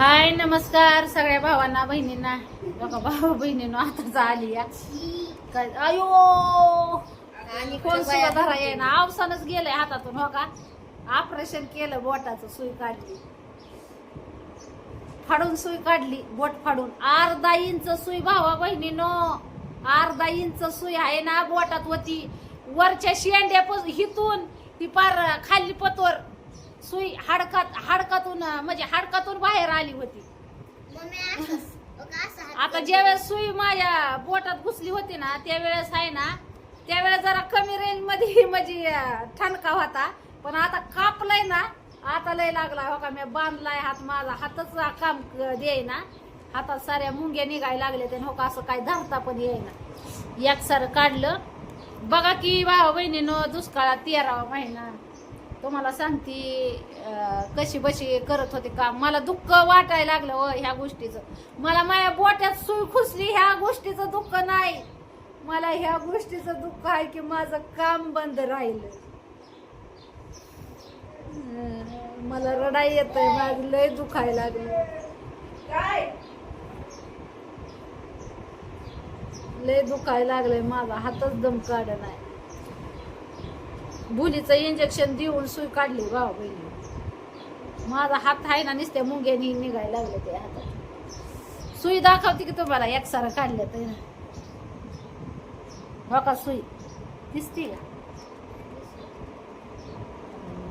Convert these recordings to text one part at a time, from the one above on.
हाय नमस्कार सगळ्या भावांना बहिणींना. बघा भाऊ बहिणींनो आता आली या काय अयो आणि कोण सुद्धा धरा येईना. अवसानच गेलंय हातातून. हो का ऑपरेशन केलं बोटाचं. सुई काढली फाडून सुई काढली बोट फाडून. अर्धा इंच सुई भावा बहिणीनो. अर्धा इंच सुई आहे ना बोटात होती. वरच्या शेंड्या हिथून ती पार खाली पतोर सुई हाडकातून म्हणजे हाडकातून बाहेर आली होती. आता ज्यावेळेस सुई माझ्या बोटात घुसली होती ना त्यावेळेस आहे ना त्यावेळेस जरा कमी रेंज मध्ये म्हणजे ठणका होता. पण आता कापलाय ना आता लय लागला. हो का मी बांधलाय हात. माझा हातच काम देईना. हातात साऱ्या मुंग्या निघायला लागले ते. हो का असं काय धरता पण येईना. एक सारं काढलं. बघा की भावा बहिणीनो दुष्काळात 13वा महिना. तुम्हाला सांगते कशी बशी करत होते काम. मला दुःख वाटायला लागलं हो ह्या गोष्टीचं. मला माझ्या बोट्यात सुई खुसली ह्या गोष्टीचं दुःख नाही. मला ह्या गोष्टीचं दुःख आहे की माझं काम बंद राहिलं. मला रडाई येतंय. माझं लय दुखायला लागलं. लय दुखायला लागलंय. माझा हातच दम काढ नाही. भुलीचं इंजेक्शन देऊन सुई काढली भाऊ बहिणी. माझा हात आहे ना नुसत्या मुंग्यानी निघायला लागले ते हातात. सुई दाखवते की तुम्हाला एक सारा काढल्या तर हो का सुई दिसती का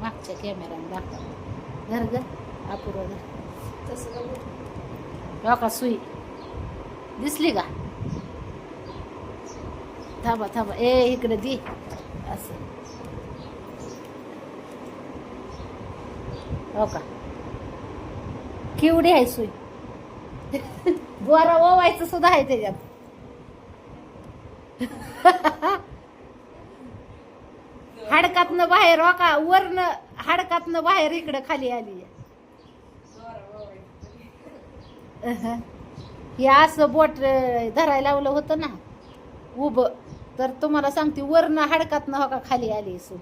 मागच्या कॅमेऱ्याने दाखव. घर घर अपुरा घर हो का सुई दिसली का. थांबा थांबा ए इकडे दे असं. हो का केवढी आहे सुई. बोरा ओवायचं सुद्धा आहे त्याच्यात. हाडकातनं बाहेर हो का वरनं हाडकातनं बाहेर इकडं खाली आली. हे असं बोट धरायला लावलं होतं ना उभं तर तुम्हाला सांगते वरनं हाडकातनं हो का खाली आली सुई.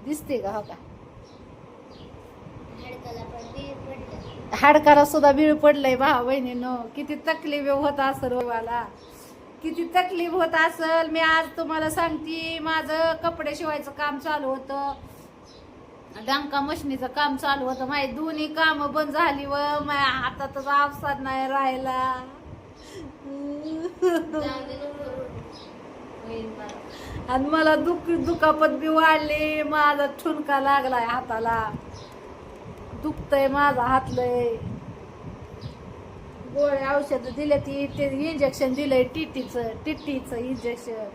दिसते का हो का. हाडकाला सुद्धा बीळ पडलंय भावा बहिणीनो. किती तकलीफ होत असल मला. किती तकलीफ होत असल. मी आज तुम्हाला सांगते माझं कपडे शिवायचं काम चालू होतं. डांका मशनीचं काम चालू होतं. माझी दोन्ही काम बंद झाली व माझ्या हातातच अवसाद नाही राहिला. आणि मला दुखापत बी वाढली. माझा ठुणका लागलाय हाताला. दुखतय माझा हात लय. गोळ्या औषध दिले ती ते इंजेक्शन दिलंय टिट्टीचं इंजेक्शन.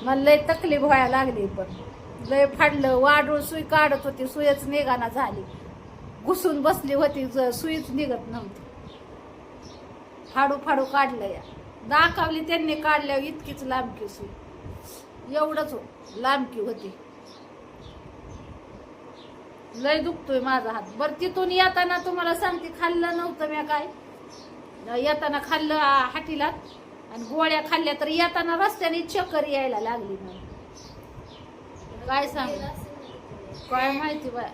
मला लय तकलीफ व्हायला लागली. पण लय फाडलं. वाढून सुई काढत होती सुईच निघाना झाली. घुसून बसली होती सुईच निघत नव्हती. फाडू फाडू काढलं या दाखवली त्यांनी काढल्यावर इतकीच लांबकी सुई. एवढंच लांबकी होती. लय दुखतोय माझा हात. बरं तिथून येताना तुम्हाला सांगते खाल्लं नव्हतं मी काय. येताना खाल्लं हाटीला आणि गोळ्या खाल्ल्या तर येताना रस्त्याने चक्कर यायला लागली. काय सांग काय माहिती बाय.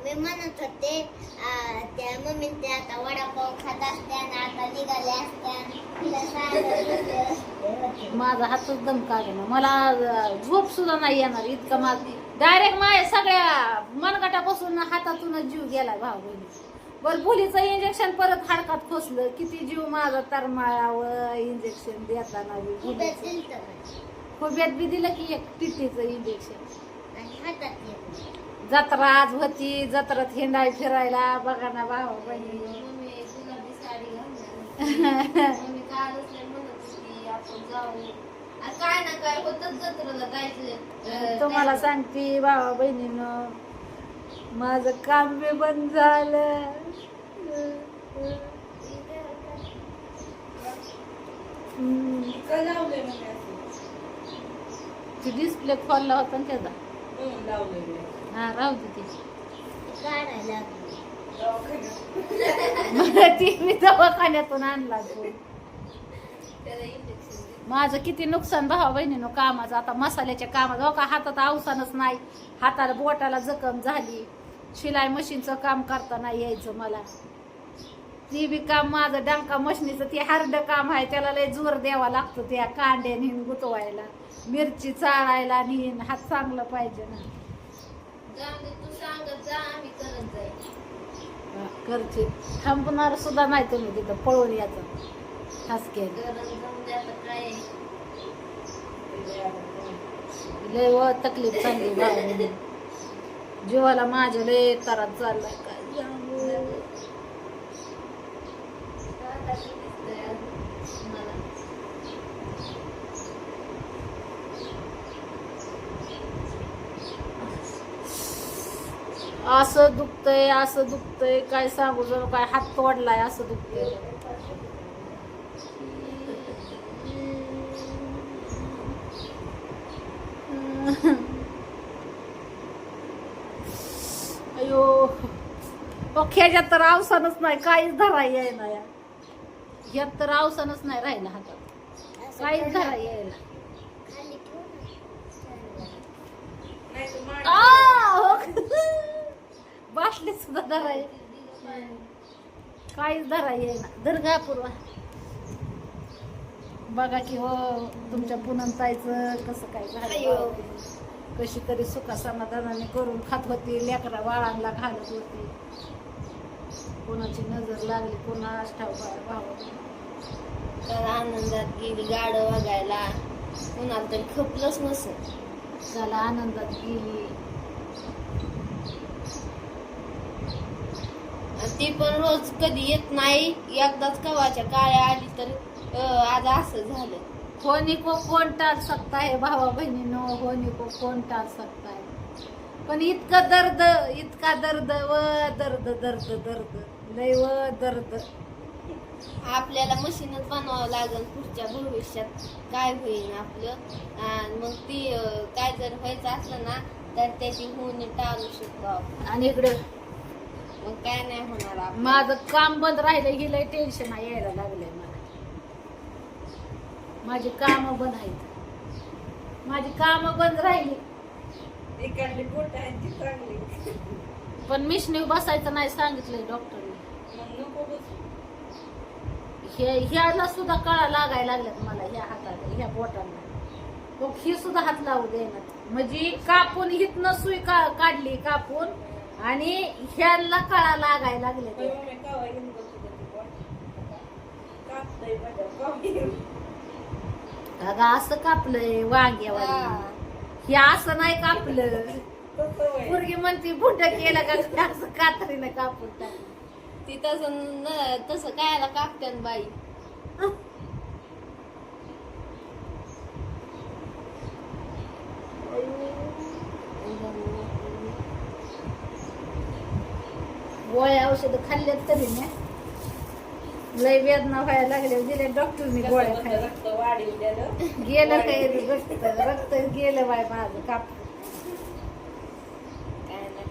मी म्हणत होते त्या मम्मी ते आता वडापाव खात असत्या आता निघाल्या असत्या. माझा हातच दम काढेना. मला झोप सुद्धा नाही येणार इतका माझी डायरेक्ट माझ्या सगळ्या मनगटापासून हातातूनच जीव गेला भाऊ बहिणी. बरं भुलीचं इंजेक्शन परत हाडकात खोसलं. किती जीव माझा तरमाळावं इंजेक्शन देताना. खोब्यात बी दिलं की एक टिट्टीचं इंजेक्शन. जत्रा आज होती. जत्रात हिंडाय फिरायला बघा ना भाऊ बहिणी. काय ना काय होतच जत्रेला जायचं. तुम्हाला सांगते भावा बहिणीनं माझं काम बी बंद झालं. ती डिस्प्ले खोलला होता ना त्याचा. हा राहू दे काढायला ती मी दवाखान्यातून आणला. माझं किती नुकसान भावा बहिणीनं कामाचं. आता मसाल्याच्या कामात हो का हातात अवसानच नाही. हाताला बोटाला जखम झाली. शिलाई मशीनचं काम करताना यायचं मला. ती बी काम माझं डांका मशनीचं ते हार्ड काम आहे, त्याला लय जोर द्यावा लागतो त्या कांड्या नेहून गुतवायला, मिरची चाळायला नेहून. हात चांगलं पाहिजे ना. तू सांगत जा, आम्ही करत जाईल. करते. थांबणार सुद्धा नाही तुम्ही तिथं, पळून यायचं हसके. काय लय व तकलीफ चालली भाऊ, जीवाला माझ्या लय त्रास चाललाय. काय असं दुखतंय, असं दुखतंय, काय सांगू जणू काय हात तोडलाय, असं दुखतंय. अयो खेळ्यात तर अवसानच नाही, काहीच धरा यायला. यात तर अवसानच नाही राहिलं हातात, काहीच धरा यायला. बाटली सुद्धा धराय, काहीच धरा येईना. दर्गा पूर्वा बघा की हो तुमच्या पुनमताईचं कसं काय झालं. कशी तरी सुखा समाधानाने करून खात होती, लेकरा बाळांना घालत होती. कोणाची नजर लागली, कोणाच ठाव भाव. तर आनंदात गेली गाड बघायला, कोणाला तरी खपलंच नसेल. त्याला आनंदात गेली. ती पण रोज कधी येत नाही, एकदाच कवाच्या काळ्या आली तर आज असं झालं. होनी को कोण टाळ सकता है भावा बहिणीनो, होनी को कोण टाळ सकता है. पण इतकं दर्द, इतका दर्द व दर्द दर्द दर्द लय व दर्द. आपल्याला मशीनच बनवावं लागेल पुढच्या भविष्यात, काय होईल आपलं. आणि मग ती काय जर व्हायचं असलं ना तर त्याची होणी टाळू शकतो आपण. आणि इकडे मग काय नाही होणार आपलं. माझं काम बंद राहिलं ही लय टेन्शन यायला लागलंय मला. माझी कामं बंद आहेत, माझी कामं बंद राहिली. पण मिशनी बसायचं नाही सांगितलंय डॉक्टरने. ह्याला सुद्धा कळा लागायला लागल्यात मला, ह्या हाताला, ह्या बोटांना. ही सुद्धा हात लावू देणार. म्हणजे कापून हितनं सुई काढली कापून, आणि ह्याला कळा लागायला लागले. अगं असं कापलंय वांग्यावर, हे असं नाही कापलं. पोरगी म्हणती बुट केलं का, असं कातरीनं कापून टाकलं. ती तसं कायला कापत्यान बाई. गोळ्या औषध खाल्ल्यात तरी ना लय वेदना व्हायला लागल्या, दिले डॉक्टरनी गोळ्या खायला. गेलं काय रक्त गेलं बाय माझं काप.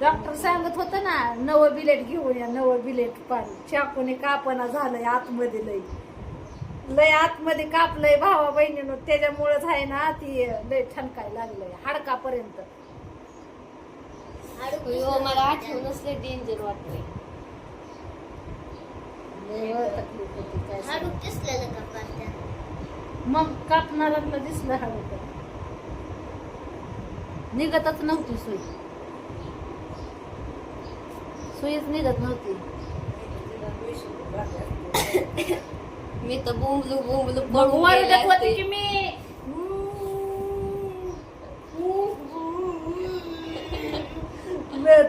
डॉक्टर सांगत होत ना नवं बिलेट घेऊन या, नवं बिलेट. पण चाकूने कापना झालंय आतमध्ये, लय लय आतमध्ये कापलंय भावा बहिणीनं. त्याच्यामुळेच आहे ना ती लय ठणकाय लागलंय हाडकापर्यंत. मला आठवणच लय डेंजर वाटतंय. तकलीफ होती काय मग कापणाऱ्यांना दिसलं हाडूक, निघतच नव्हती सुई, सुईच निघत नव्हती. मी तर बोंबलू बोंबलू ओरडत होती की मी.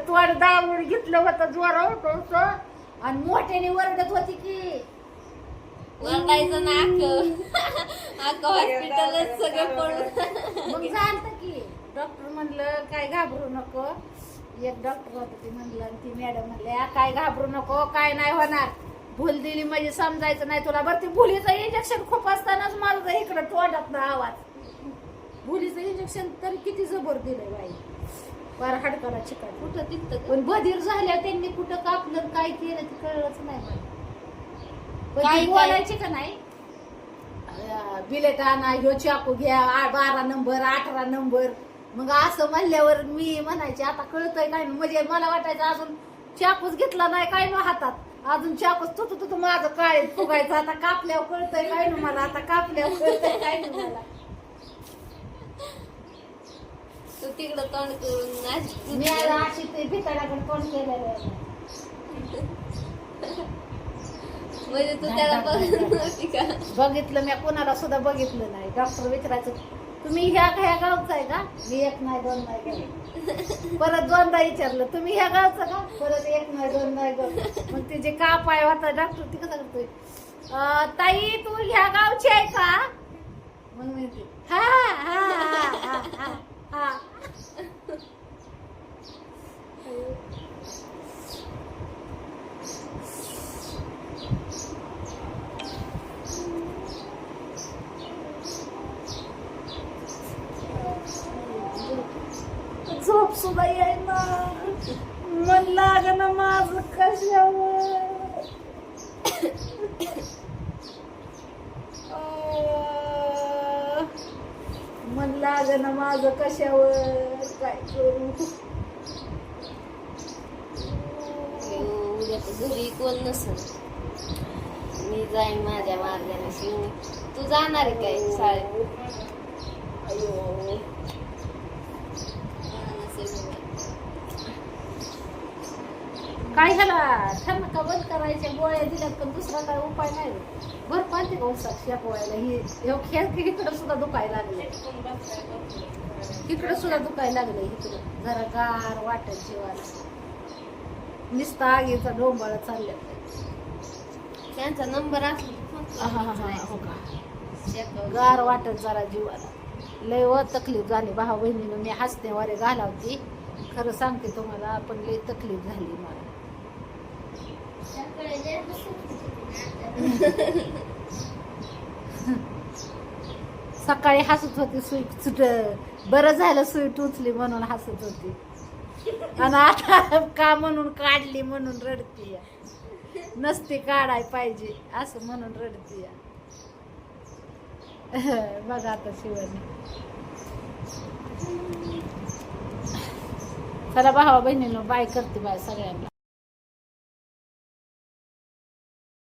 तोंड दाबून घेतलं होतं जोरावर आणि मोठ्याने ओरडत होती की. ओरडायचं ना अख्खं हॉस्पिटलच सगळं पडून. मग झालं की डॉक्टर म्हणलं काय घाबरू नको. एक डॉक्टर होतं ते म्हणलं, आणि ती मॅडम म्हणल्या काय घाबरू नको, काय नाही होणार. भूल दिली म्हणजे समजायचं नाही तुला. बरं ते भुलीचं इंजेक्शन खूप असतानाच माझं इकडं तोंडात ना आवाज. भुलीचं इंजेक्शन तरी किती जबर दिलंय बाई, फार हाडकाला चिकट. कुठं तिथं पण बधीर झाल्या त्यांनी कुठं कापलं काय केलं ते कळलंच नाही मला. काय बोलायचे का नाही, बिलेट आणा, ह्यो चाकू घ्या, 12 नंबर 18 नंबर. मग असं म्हणल्यावर मी म्हणायचे आता कळतंय काय ना, म्हणजे मला वाटायचं अजून चाकूच घेतला नाही काय ना हातात, अजून चाकूच तू माझं काय फुगायचं, आता कापल्यावर कळतंय काय ना मला, आता कापल्यावर कळतंय काय ना मला. तू तिकडं तोंड करून मी आता अशी ते भिताडाकडे तोंड केलेलं आहे. म्हणजे तू त्याला बघत नव्हती का? बघितलं मी कोणाला सुद्धा बघितलं नाही. डॉक्टर विचारायचं तुम्ही ह्या गावचा आहे का, मी एक नाही दोन नाही गेले. परत दोनदा विचारलं तुम्ही ह्या गावचं का, परत एक नाही दोन नाही गेले. मग ते जे का पाय होता डॉक्टर ती कसं करतोय, ताई तू ह्या गावची आहे का, मग म्हणते हा हा हा हा हा हा. झोप सुद्धा येईना, मन लागना माझं कशावर. मन लागना माझं कशावर, काय करू. उद्या तर घरी कोण नसेल, मी जाईन माझ्या मार्गाने शिवणी. तू जाणार आहे काय शाळेत? अयो काय ह्याला ठणका बंद करायच्या गोळ्या दिल्यात पण दुसरा काय उपाय नाही. भर पाहते का उसात शेकवायला, ही खेळ इकडं सुद्धा दुखायला लागले, इकडं सुद्धा दुखायला लागले. इकडं जरा गार वाटत जीवाला, नुसता आगीचा डोंबाळा चालल्या. त्यांचा नंबर असला हो का, गार वाटत जरा जीवाला. लय व तकलीफ झाली भाऊ बहिणीनं. मी हसते वारे घालावती, खरं सांगते तुम्हाला, पण लय तकलीफ झाली मला. सकाळी हसत होती, सुई सुट बरं झालं सुई टुचली म्हणून हसत होती, आणि आता का म्हणून काढली म्हणून रडतीय. नसती काढाय पाहिजे असं म्हणून रडतीय. बघा आता शिवानी. चला भावा बहिणीनं बाय करते बाय सगळ्यांना.